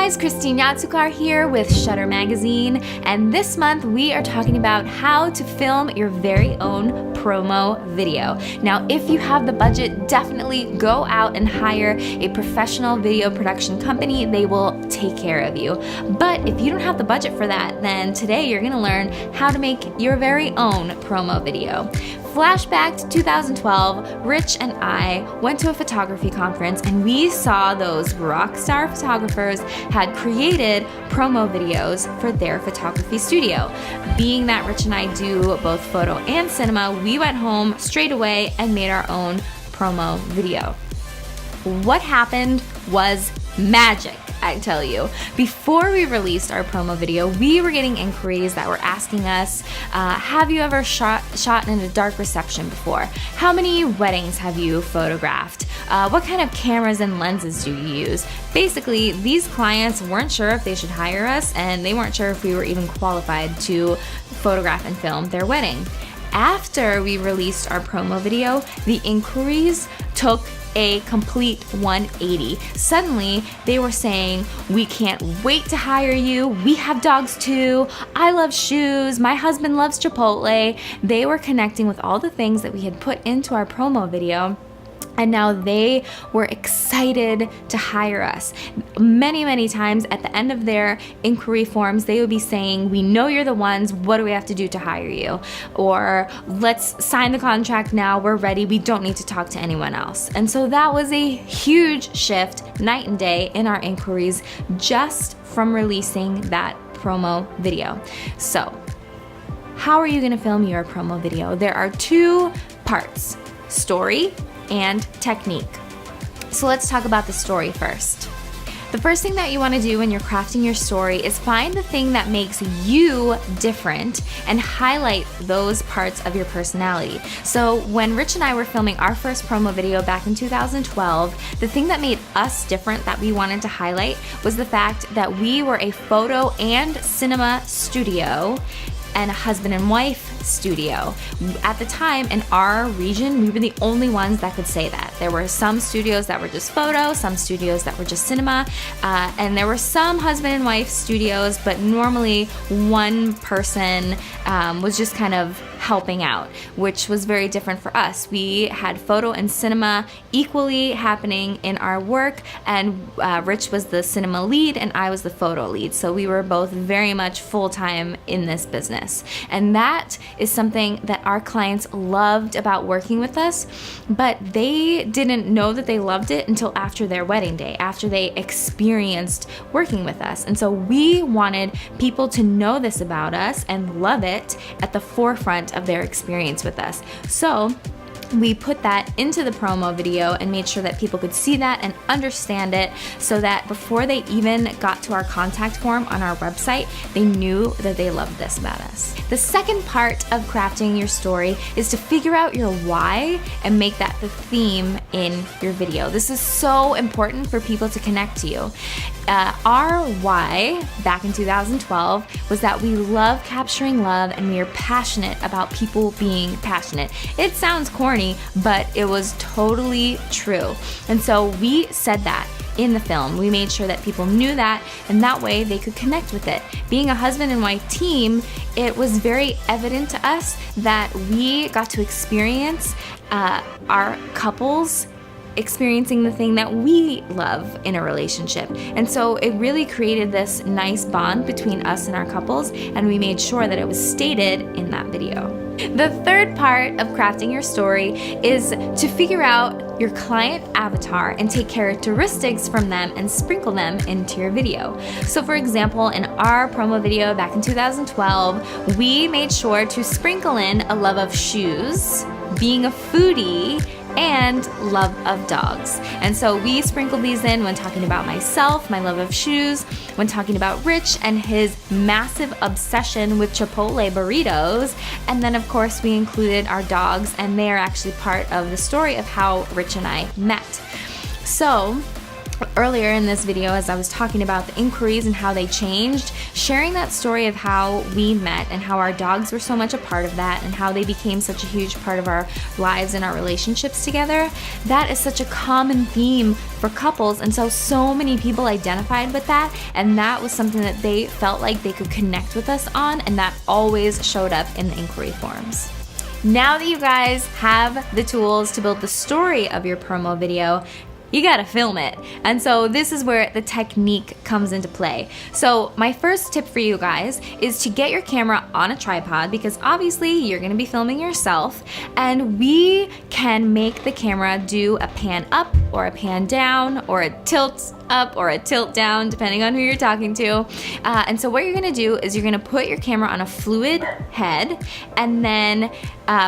guys, Christine Yodsukar here with Shutter Magazine, and this month we are talking about how to film your very own promo video. Now, if you have the budget, definitely go out and hire a professional video production company. They will take care of you. But if you don't have the budget for that, then today you're gonna learn how to make your very own promo video. Flashback to 2012, Rich and I went to a photography conference and we saw those rock star photographers had created promo videos for their photography studio. Being that Rich and I do both photo and cinema, we went home straight away and made our own promo video. What happened was magic, I tell you. Before we released our promo video, we were getting inquiries that were asking us, have you ever shot in a dark reception before? How many weddings have you photographed? What kind of cameras and lenses do you use? Basically, these clients weren't sure if they should hire us, and they weren't sure if we were even qualified to photograph and film their wedding. After we released our promo video, the inquiries took a complete 180. Suddenly, they were saying, we can't wait to hire you. We have dogs too. I love shoes. My husband loves Chipotle. They were connecting with all the things that we had put into our promo video. And now they were excited to hire us. Many times at the end of their inquiry forms, they would be saying, we know you're the ones, what do we have to do to hire you? Or let's sign the contract now, we're ready, we don't need to talk to anyone else. And so that was a huge shift, night and day, in our inquiries just from releasing that promo video. So, how are you gonna film your promo video? There are two parts, story and technique. So let's talk about the story first. The first thing that you want to do when you're crafting your story is find the thing that makes you different and highlight those parts of your personality. So when Rich and I were filming our first promo video back in 2012, the thing that made us different that we wanted to highlight was the fact that we were a photo and cinema studio and a husband and wife studio. At the time, in our region, we were the only ones that could say that. There were some studios that were just photo, some studios that were just cinema, and there were some husband and wife studios, but normally one person was just kind of helping out, which was very different for us. We had photo and cinema equally happening in our work, and Rich was the cinema lead and I was the photo lead. So we were both very much full-time in this business. And that is something that our clients loved about working with us, but they didn't know that they loved it until after their wedding day, after they experienced working with us. And so we wanted people to know this about us and love it at the forefront of their experience with us. So we put that into the promo video and made sure that people could see that and understand it, so that before they even got to our contact form on our website, they knew that they loved this about us. The second part of crafting your story is to figure out your why and make that the theme in your video. This is so important for people to connect to you. Our why back in 2012 was that we love capturing love and we are passionate about people being passionate. It sounds corny, but it was totally true. And so we said that in the film. We made sure that people knew that, and that way they could connect with it. Being a husband and wife team, it was very evident to us that we got to experience our couples experiencing the thing that we love in a relationship. And so it really created this nice bond between us and our couples, and we made sure that it was stated in that video. The third part of crafting your story is to figure out your client avatar and take characteristics from them and sprinkle them into your video. So for example, in our promo video back in 2012, we made sure to sprinkle in a love of shoes, being a foodie, and love of dogs. And so we sprinkled these in when talking about myself, my love of shoes, when talking about Rich and his massive obsession with Chipotle burritos, and then of course we included our dogs, and they are actually part of the story of how Rich and I met. So earlier in this video, as I was talking about the inquiries and how they changed, sharing that story of how we met and how our dogs were so much a part of that and how they became such a huge part of our lives and our relationships together, that is such a common theme for couples, and so many people identified with that, and that was something that they felt like they could connect with us on, and that always showed up in the inquiry forms. Now that you guys have the tools to build the story of your promo video, you gotta film it. And so this is where the technique comes into play. So my first tip for you guys is to get your camera on a tripod, because obviously you're gonna be filming yourself, and we can make the camera do a pan up or a pan down or a tilt up or a tilt down, depending on who you're talking to. And so what you're gonna do is you're gonna put your camera on a fluid head and then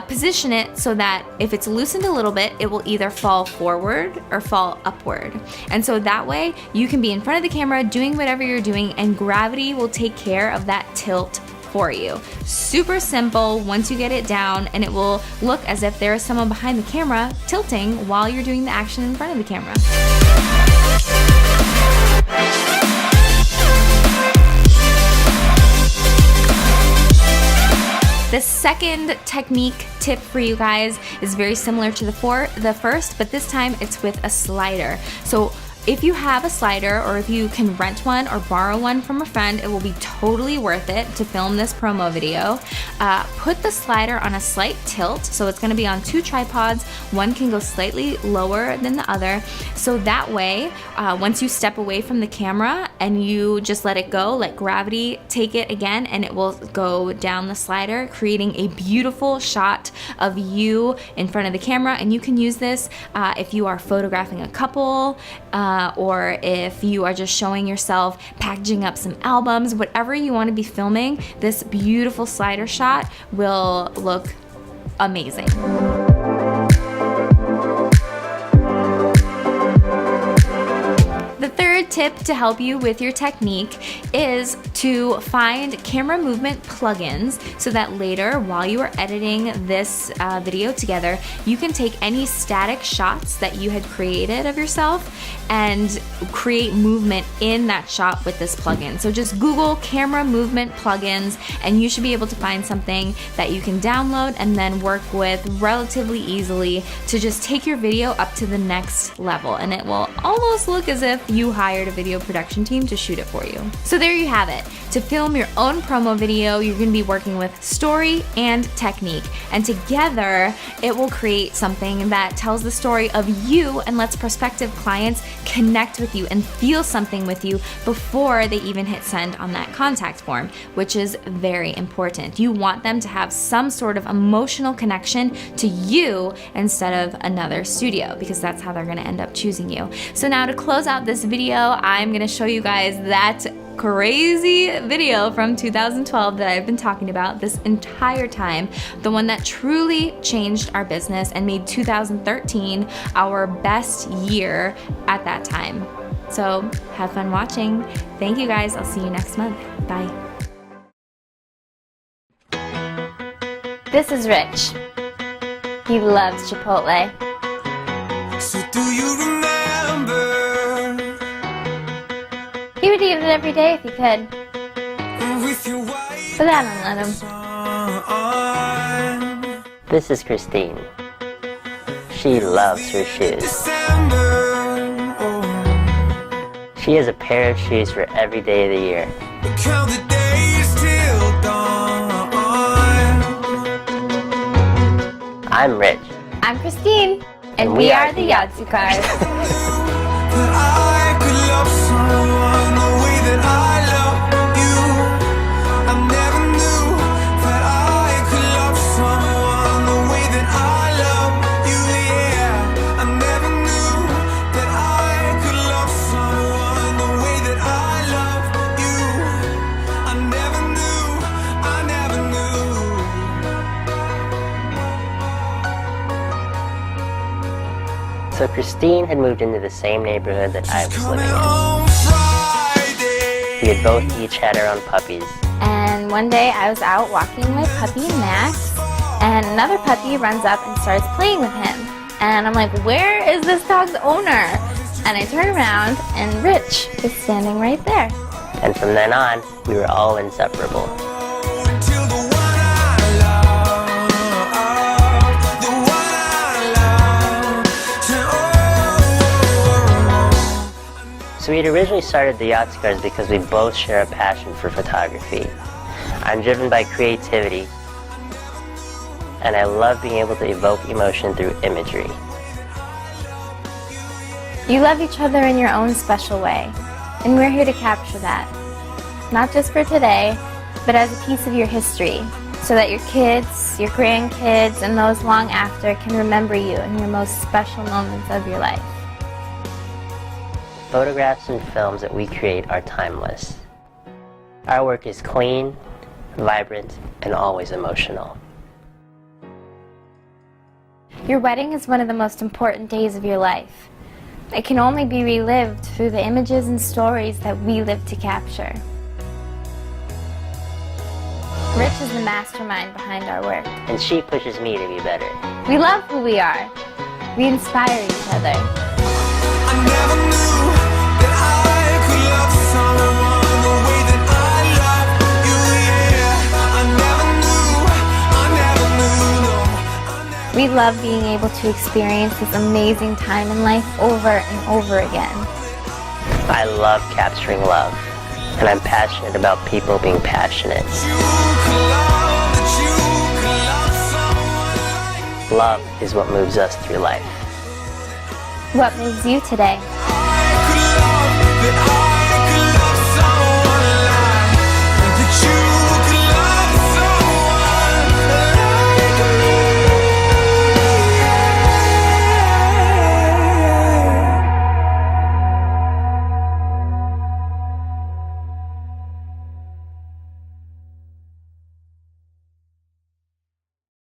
position it so that if it's loosened a little bit, it will either fall forward or fall upward. And so that way you can be in front of the camera doing whatever you're doing, and gravity will take care of that tilt for you. Super simple once you get it down, and it will look as if there is someone behind the camera tilting while you're doing the action in front of the camera. The second technique tip for you guys is very similar to the first, but this time it's with a slider. So if you have a slider, or if you can rent one or borrow one from a friend, it will be totally worth it to film this promo video. Put the slider on a slight tilt, so it's gonna be on two tripods. One can go slightly lower than the other, so that way, once you step away from the camera and you just let it go, let gravity take it again, and it will go down the slider, creating a beautiful shot of you in front of the camera. And you can use this if you are photographing a couple, or if you are just showing yourself packaging up some albums, whatever you want to be filming, this beautiful slider shot will look amazing. The third tip to help you with your technique is to find camera movement plugins, so that later, while you are editing this video together, you can take any static shots that you had created of yourself and create movement in that shot with this plugin. So just Google camera movement plugins, and you should be able to find something that you can download and then work with relatively easily to just take your video up to the next level, and it will almost look as if you hired a video production team to shoot it for you. So there you have it. To film your own promo video, you're going to be working with story and technique, and together it will create something that tells the story of you and lets prospective clients connect with you and feel something with you before they even hit send on that contact form, which is very important. You want them to have some sort of emotional connection to you instead of another studio, because that's how they're going to end up choosing you. So now, to close out this video, I'm going to show you guys that crazy video from 2012 that I've been talking about this entire time, the one that truly changed our business and made 2013 our best year at that time. So have fun watching. Thank you guys. I'll see you next month. Bye. This is Rich. He loves Chipotle. So do you remember? He would eat it every day if he could. With your white But that don't let him. This is Christine. She loves her shoes. December, oh. She has a pair of shoes for every day of the year. Count the days till dawn. I'm Rich. I'm Christine, and we are the Yodsukar. That I could love someone the way that I love you. I never knew that I could love someone the way that I love you. Yeah, I never knew that I could love someone the way that I love you. I never knew, I never knew. So Christine had moved into the same neighborhood that I was living in. On Friday. We had both each had our own puppies. And one day I was out walking my puppy Max, and another puppy runs up and starts playing with him. And I'm like, where is this dog's owner? And I turn around and Rich is standing right there. And from then on, we were all inseparable. Till the one I love, the one I love, So we had originally started the Yodsukars because we both share a passion for photography. I'm driven by creativity, and I love being able to evoke emotion through imagery. You love each other in your own special way, and we're here to capture that. Not just for today, but as a piece of your history, so that your kids, your grandkids, and those long after can remember you in your most special moments of your life. Photographs and films that we create are timeless. Our work is clean, vibrant, and always emotional. Your wedding is one of the most important days of your life. It can only be relived through the images and stories that we live to capture. Rich is the mastermind behind our work. And she pushes me to be better. We love who we are. We inspire each other. I never knew that I could love someone the way that I love you, yeah. I never knew, no. We love being able to experience this amazing time in life over and over again. I love capturing love, and I'm passionate about people being passionate. Love is what moves us through life. What moves you today? I could love that I